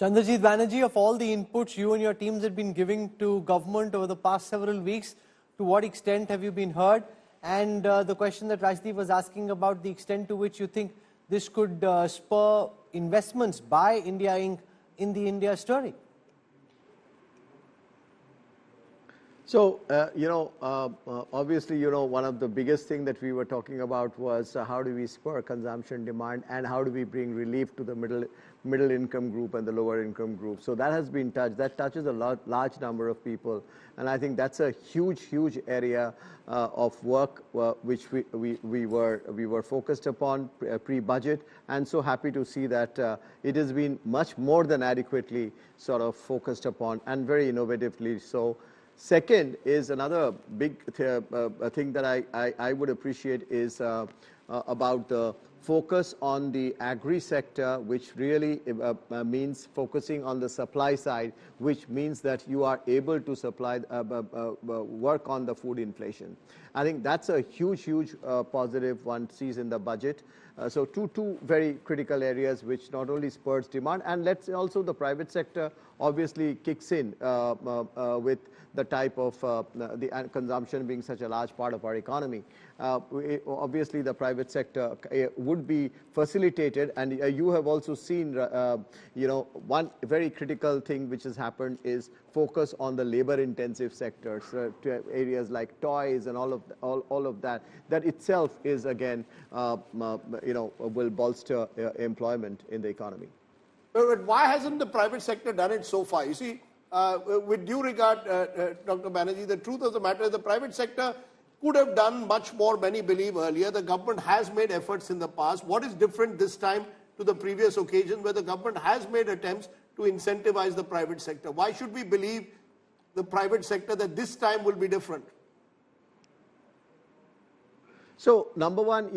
Chandrajit Banerjee, of all the inputs you and your teams have been giving to government over the past several weeks, to what extent have you been heard? And the question that Rajdeep was asking about the extent to which you think this could spur investments by India Inc. in the India story. So, obviously, one of the biggest thing that we were talking about was how do we spur consumption demand and how do we bring relief to the middle income group and the lower income group. So that has been touched. That touches a large number of people. And I think that's a huge area of work which we were focused upon pre-budget, and so happy to see that it has been much more than adequately sort of focused upon and very innovatively so. Second is another big thing that I would appreciate is about the focus on the agri sector, which really means focusing on the supply side, which means that you are able to supply work on the food inflation. I think that's a huge positive one sees in the budget. So two very critical areas which not only spurs demand, and let's also the private sector obviously kicks in with the type of the consumption being such a large part of our economy. Obviously the private sector would be facilitated, and you have also seen one very critical thing which has happened is focus on the labor intensive sectors, areas like toys and all of that itself is again will bolster employment in the economy. But why hasn't the private sector done it so far? You see, with due regard, Dr. Banerjee, the truth of the matter is the private sector could have done much more, many believe, earlier. The government has made efforts in the past. What is different this time to the previous occasion where the government has made attempts to incentivize the private sector? Why should we believe the private sector that this time will be different? So, number one,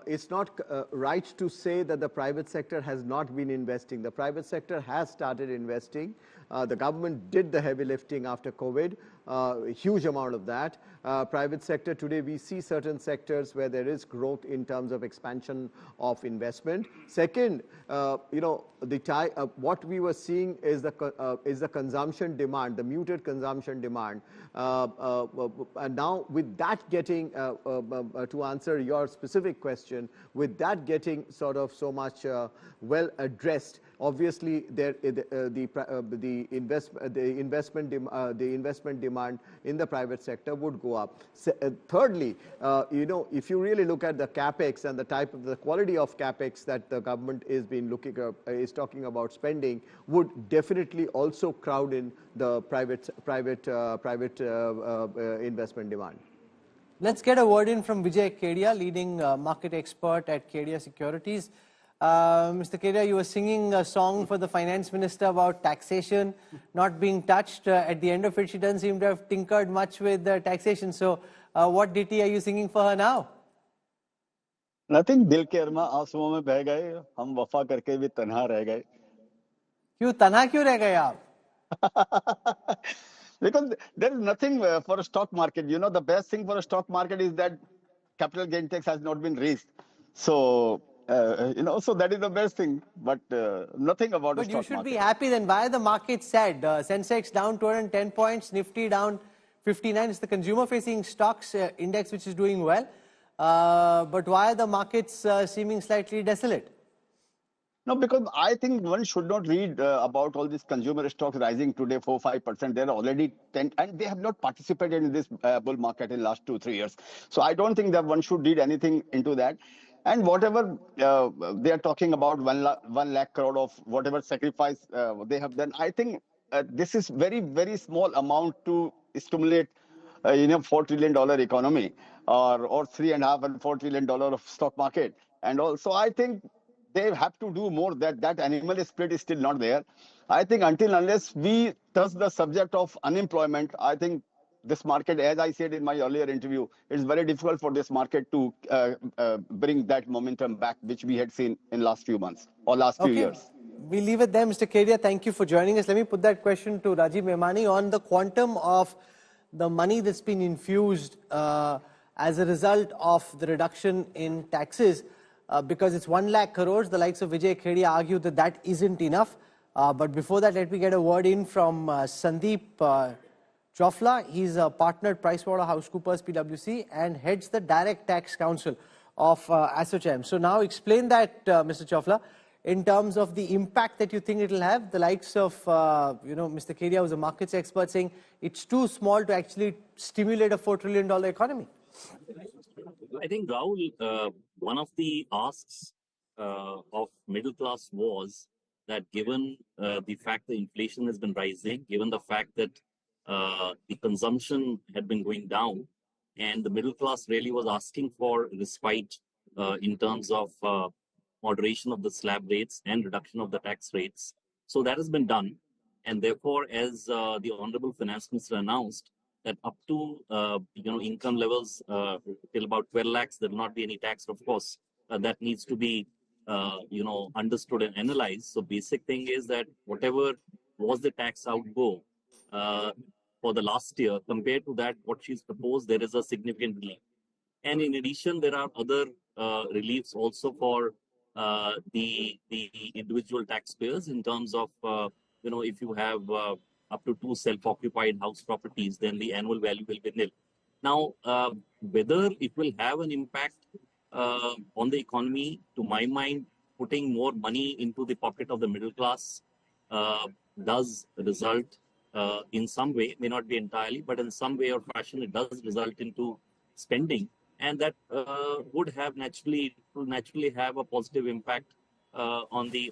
it's not right to say that the private sector has not been investing. The private sector has started investing. The government did the heavy lifting after COVID, a huge amount of that. Private sector, today we see certain sectors where there is growth in terms of expansion of investment. Second, what we were seeing is the consumption demand, the muted consumption demand. And now with that getting, to answer your specific question, with that getting sort of so much well addressed, obviously the investment demand in the private sector would go up. Thirdly, if you really look at the capex and the quality of capex that the government is talking about spending, would definitely also crowd in the private investment demand. Let's get a word in from Vijay Kedia, leading market expert at Kedia Securities. Mr. Kedia, you were singing a song for the finance minister about taxation not being touched. At the end of it, she doesn't seem to have tinkered much with taxation. So what ditty are you singing for her now? Nothing. दिल के अरमा आंसुओं में बह गए, हम वफा करके भी तन्हा रह गए. क्यों तन्हा क्यों रह गए आप? Because there is nothing for a stock market. The best thing for a stock market is that capital gain tax has not been raised. So, so that is the best thing, but nothing about the stock market. But you should be happy then. Why are the markets sad? Sensex down 210 points, Nifty down 59. It's the consumer-facing stocks index which is doing well. But why are the markets seeming slightly desolate? No, because I think one should not read about all these consumer stocks rising today 4-5%. They're already 10, and they have not participated in this bull market in the last 2-3 years. So I don't think that one should read anything into that. And whatever they are talking about, 1 lakh crore of whatever sacrifice they have done, I think this is very small amount to stimulate $4 trillion economy or $3.5 and $4 trillion of stock market. And also I think they have to do more. That animal spirit is still not there. I think unless we touch the subject of unemployment, I think this market, as I said in my earlier interview, it's very difficult for this market to bring that momentum back, which we had seen in last few months or last few years. We leave it there, Mr. Kedia. Thank you for joining us. Let me put that question to Rajiv Memani on the quantum of the money that's been infused as a result of the reduction in taxes. Because it's 1 lakh crores, the likes of Vijay Kedia argue that isn't enough. But before that, let me get a word in from Sandeep Chofla. He's a partner at PricewaterhouseCoopers PwC and heads the Direct Tax Council of ASSOCHAM. So now explain that, Mr. Chofla, in terms of the impact that you think it will have. The likes of, Mr. Kedia, who's a markets expert, saying it's too small to actually stimulate a $4 trillion economy. I think, Rahul, one of the asks of middle class was that given the fact that inflation has been rising, given the fact that the consumption had been going down, and the middle class really was asking for respite in terms of moderation of the slab rates and reduction of the tax rates. So that has been done. And therefore, as the Honorable Finance Minister announced, that up to income levels till about 12 lakhs, there will not be any tax, of course. That needs to be understood and analyzed. So basic thing is that whatever was the tax outgo for the last year, compared to that, what she's proposed, there is a significant relief. And in addition, there are other reliefs also for the individual taxpayers in terms of, if you have up to 2 self-occupied house properties, then the annual value will be nil. Now, whether it will have an impact on the economy, to my mind, putting more money into the pocket of the middle class does result in some way, may not be entirely, but in some way or fashion, it does result into spending, and that would have naturally have a positive impact on the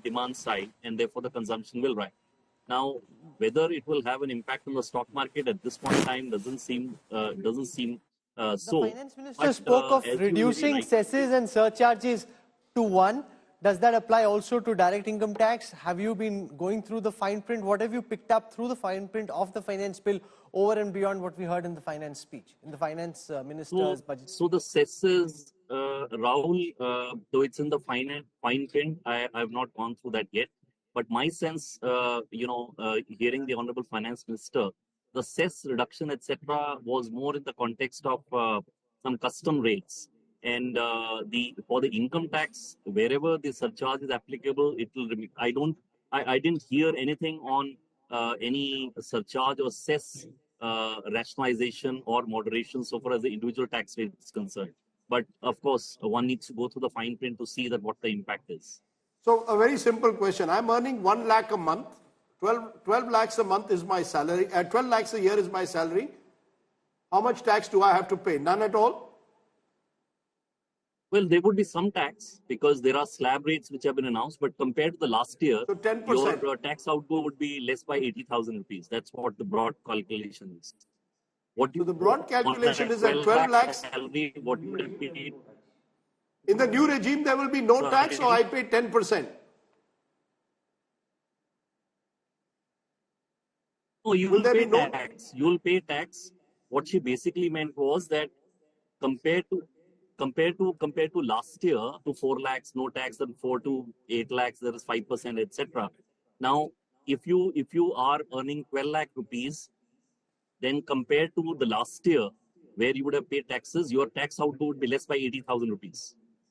demand side, and therefore the consumption will rise. Now, whether it will have an impact on the stock market at this point in time doesn't seem so. The finance minister spoke of reducing cesses and surcharges to 1. Does that apply also to direct income tax? Have you been going through the fine print? What have you picked up through the fine print of the finance bill over and beyond what we heard in the finance speech, in the finance minister's budget? So the cesses, Rahul, though it's in the fine print, I have not gone through that yet. But my sense, hearing the Honorable Finance Minister, the cess reduction, etc., was more in the context of some custom rates. And for the income tax, wherever the surcharge is applicable, it will. I didn't hear anything on any surcharge or cess rationalization or moderation so far as the individual tax rate is concerned. But of course, one needs to go through the fine print to see that what the impact is. So a very simple question. I'm earning 1 lakh a month. 12 lakhs a month is my salary. 12 lakhs a year is my salary. How much tax do I have to pay? None at all? Well, there would be some tax because there are slab rates which have been announced, but compared to the last year, so 10%. Your tax outgo would be less by 80,000 rupees. That's what the broad calculation is. So the broad calculation is at 12 lakhs. Salary, what you would have paid. In the new regime, there will be no tax, or I pay 10%. No, you will pay tax. You will pay tax. What she basically meant was that compared to last year, to 4 lakhs, no tax, and 4 to 8 lakhs, there is 5%, etc. Now, if you are earning 12 lakh rupees, then compared to the last year, where you would have paid taxes, your tax outgo would be less by 80,000 rupees.